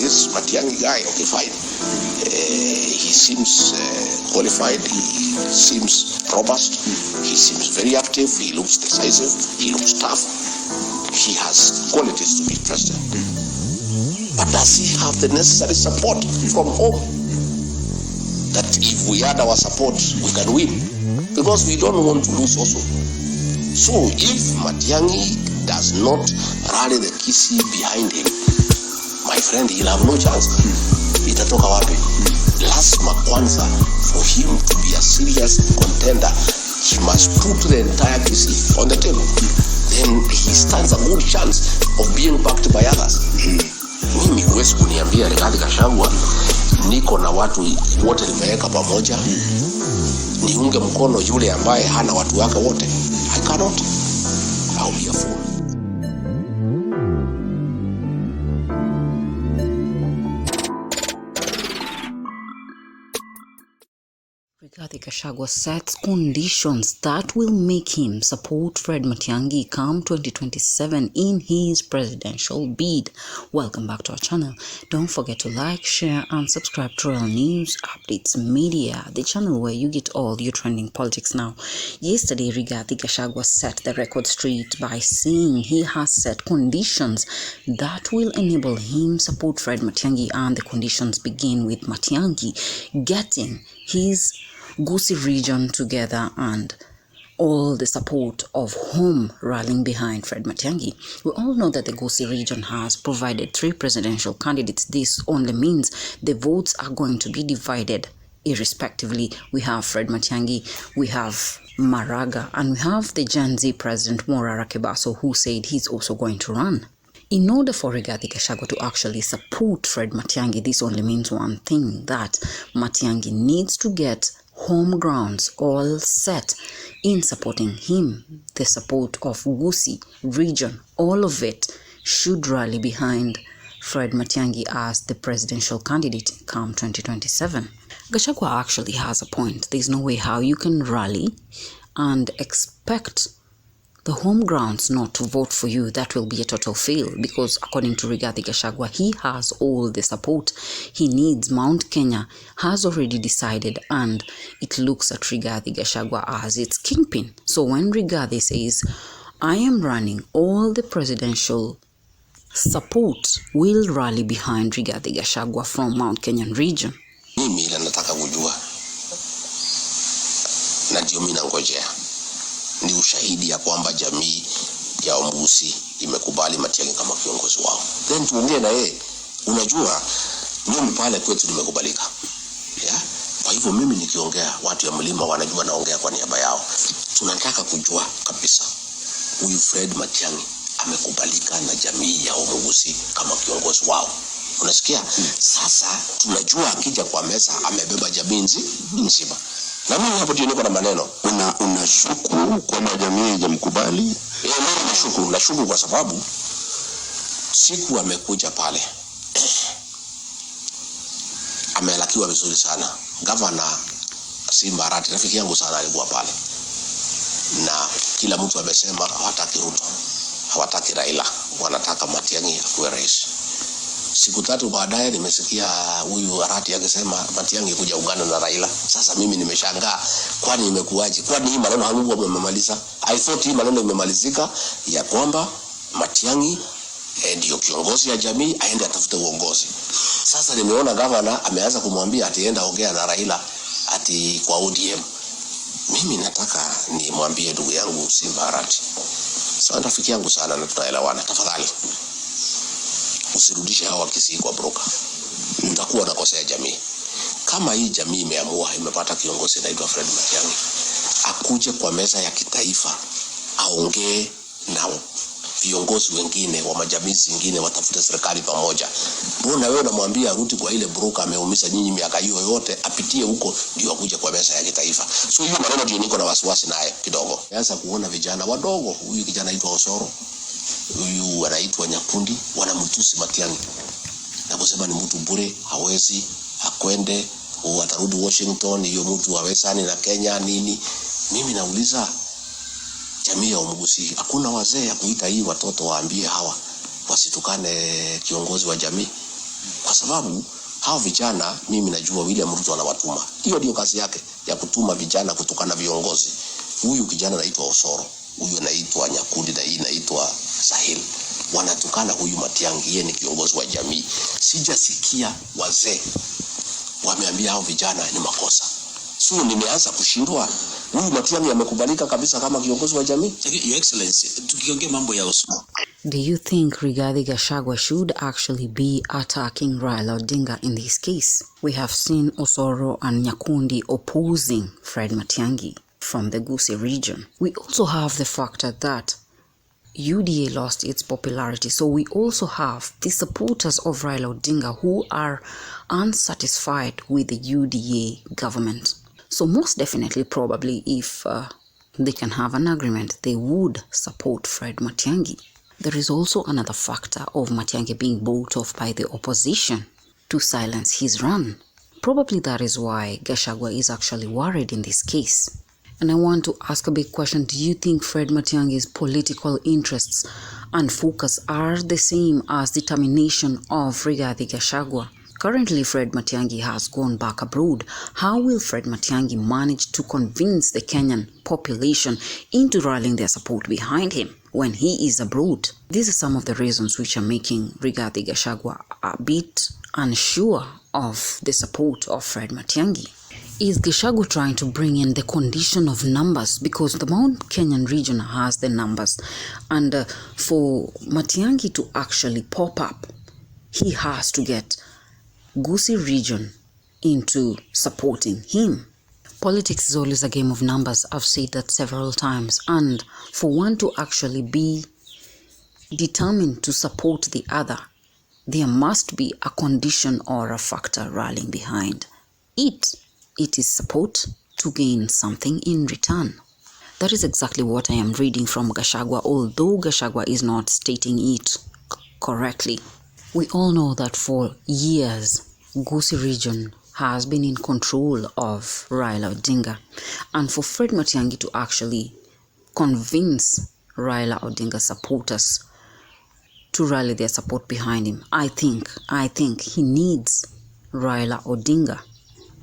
this Matiangi guy, okay, fine. He seems qualified, he seems robust, he seems very active, he looks decisive, he looks tough. He has qualities to be president. But does he have the necessary support from home? That if we add our support, we can win. Because we don't want to lose also. So if Matiangi does not rally the Kisii behind him, my friend, he'll have no chance. Itatoka wapi? Lazima kwanza, for him to be a serious contender, he must put the entire Kisii on the table. Then he stands a good chance of being backed by others. Mimi huwezi kuniambia Rigathi Gachagua niko na watu wote nimeweka pamoja niunge mkono yule ambaye hana watu wake wote. I cannot. I'll be a fool. Rigathi Gachagua sets conditions that will make him support Fred Matiangi come 2027 in his presidential bid. Welcome back to our channel. Don't forget to like, share and subscribe to Royal News Updates Media, the channel where you get all your trending politics now. Yesterday, Rigathi Gachagua set the record straight by saying he has set conditions that will enable him support Fred Matiangi, and the conditions begin with Matiangi getting his Gusii region together and all the support of home rallying behind Fred Matiangi. We all know that the Gusii region has provided 3 presidential candidates. This only means the votes are going to be divided irrespectively. We have Fred Matiangi, we have Maraga, and we have the Gen Z president Morara Kebaso, who said he's also going to run. In order for Rigathi Gachagua to actually support Fred Matiangi, this only means one thing, that Matiangi needs to get home grounds all set in supporting him. The support of Gusii region, all of it should rally behind Fred Matiangi as the presidential candidate come 2027. Gachagua actually has a point. There's no way how you can rally and expect the home grounds not to vote for you. That will be a total fail, because according to Rigathi Gachagua, he has all the support he needs. Mount Kenya has already decided, and it looks at Rigathi Gachagua as its kingpin. So when Rigathi says, I am running, all the presidential support will rally behind Rigathi Gachagua from Mount Kenyan region. Mimi nataka kujua na ndio mimi nangojea ni ushahidi ya kwamba jamii ya Gusii imekubali Matiangi kama kiongozi wao. Then tuongee na yeye. Unajua mimi pale kwetu nimekubalika. Yeah? Kwa hivyo mimi nikiongea watu ya mlima wanajua naongea kwa niaba yao. Tunataka kujua kabisa huyu Fred Matiangi amekubalika na jamii ya Gusii kama kiongozi wao. Unasikia? Sasa tunajua akija kwa meza amebeba jamii nzima. Na mimi hapo ndio niko na maneno. Unashuku kwamba jamii haijamkubali? Mimi nashuku kwa sababu siku amekuja pale amelakiwa vizuri sana. Gavana Simba Arati, rafiki yangu sana, alikuwa pale. Na kila mtu amesema hawataki Ruto, hawataki Raila, wanataka Matiangi akuwe rais. Siku 3 baadaye nimesikia huyu Arati akisema Matiangi kuja ungana na Raila. Sasa mimi nimeshangaa, kwani imekuaje? Kwani hii maneno hamuko mmemaliza? I thought hii maneno imemalizika ya kwamba Matiangi ndio kiongozi ya jamii, aende atafute uongozi. Sasa nimeona gavana ameanza kumwambia atienda ongea na Raila ati kwa ODM. Mimi nataka nimwambie ndugu yangu Simba Arati, sasa rafiki yangu sana na tutaelewana, tafadhali usirudishe hawa Kisii kwa broker. Utakuwa unakosea jamii. Kama hii jamii imeamua, imepata kiongozi anaitwa Fred Matiangi, akuje kwa meza ya kitaifa aongee na viongozi wengine wa majamii zingine, watafute serikali pamoja. Mbona wewe unamwambia arudi kwa ile broker ameumiza nyinyi miaka hiyo yote, apitie huko ndio akuje kwa meza ya kitaifa? So hiyo maneno ndio niko na wasiwasi naye kidogo. Anza kuona vijana wadogo, huyu kijana anaitwa Osoro, huyu anaitwa Nyakundi, wanamtusi Matiangi na kusema ni mtu bure, hawezi akwende, atarudi Washington, hiyo mtu hawezani na Kenya nini. Mimi nauliza jamii ya Gusii, hakuna wazee ya kuita hii watoto waambie hawa wasitukane kiongozi wa jamii? Kwa kwa sababu hao vijana mimi najua William Ruto anawatuma. Hiyo ndio kazi yake ya kutuma vijana kutokana viongozi. Huyu kijana anaitwa Osoro, huyu anaitwa Nyakundi na hii inaitwa Sahil. Wanatukana huyu Matiangi, yeye ni kiongozi wa jamii. Sijasikia wazee wameambia hao vijana ni makosa. So nimeanza kushindwa. Huyu Matiangi amekubalika kabisa kama kiongozi wa jamii. Your Excellency, tukiongea mambo ya Osoro. Do you think Rigathi Gachagua should actually be attacking Raila Odinga in this case? We have seen Osoro and Nyakundi opposing Fred Matiangi from the Gusii region. We also have the factor that UDA lost its popularity. So we also have the supporters of Raila Odinga who are unsatisfied with the UDA government. So most definitely, probably, if they can have an agreement, they would support Fred Matiangi. There is also another factor of Matiangi being bought off by the opposition to silence his run. Probably that is why Gachagua is actually worried in this case. And I want to ask a big question. Do you think Fred Matiangi's political interests and focus are the same as the termination of Rigathi Gachagua? Currently, Fred Matiangi has gone back abroad. How will Fred Matiangi manage to convince the Kenyan population into rallying their support behind him when he is abroad? These are some of the reasons which are making Rigathi Gachagua a bit unsure of the support of Fred Matiangi. Is Gachagua trying to bring in the condition of numbers? Because the Mount Kenyan region has the numbers. And for Matiangi to actually pop up, he has to get Gusii region into supporting him. Politics is always a game of numbers. I've said that several times. And for one to actually be determined to support the other, there must be a condition or a factor rallying behind it. It is support to gain something in return. That is exactly what I am reading from Gachagua, although Gachagua is not stating it correctly. We all know that for years, Gusii region has been in control of Raila Odinga. And for Fred Matiangi to actually convince Raila Odinga supporters to rally their support behind him, I think he needs Raila Odinga,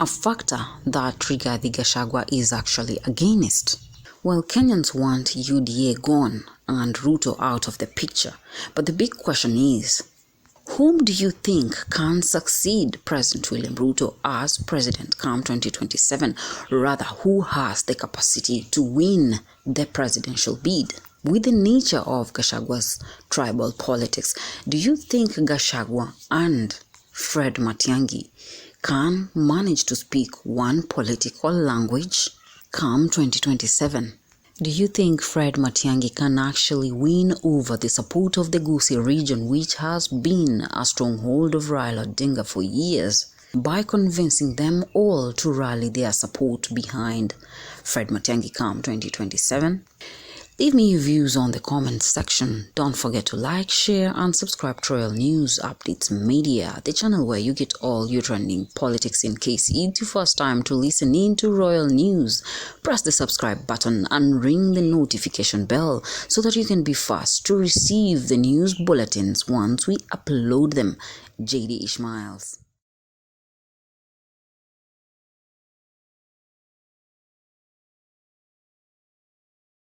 a factor that Rigathi Gachagua is actually against. Well, Kenyans want UDA gone and Ruto out of the picture. But the big question is, whom do you think can succeed President William Ruto as president come 2027? Rather, who has the capacity to win the presidential bid? With the nature of Gachagwa's tribal politics, do you think Gachagua and Fred Matiangi can manage to speak one political language come 2027? Do you think Fred Matiangi can actually win over the support of the Gusii region, which has been a stronghold of Raila Odinga for years, by convincing them all to rally their support behind Fred Matiangi come 2027? Leave me your views on the comments section. Don't forget to like, share and subscribe to Royal News Updates Media, the channel where you get all your trending politics. In case it's your first time to listen in to Royal News, press the subscribe button and ring the notification bell so that you can be first to receive the news bulletins once we upload them. JD Ishmaels.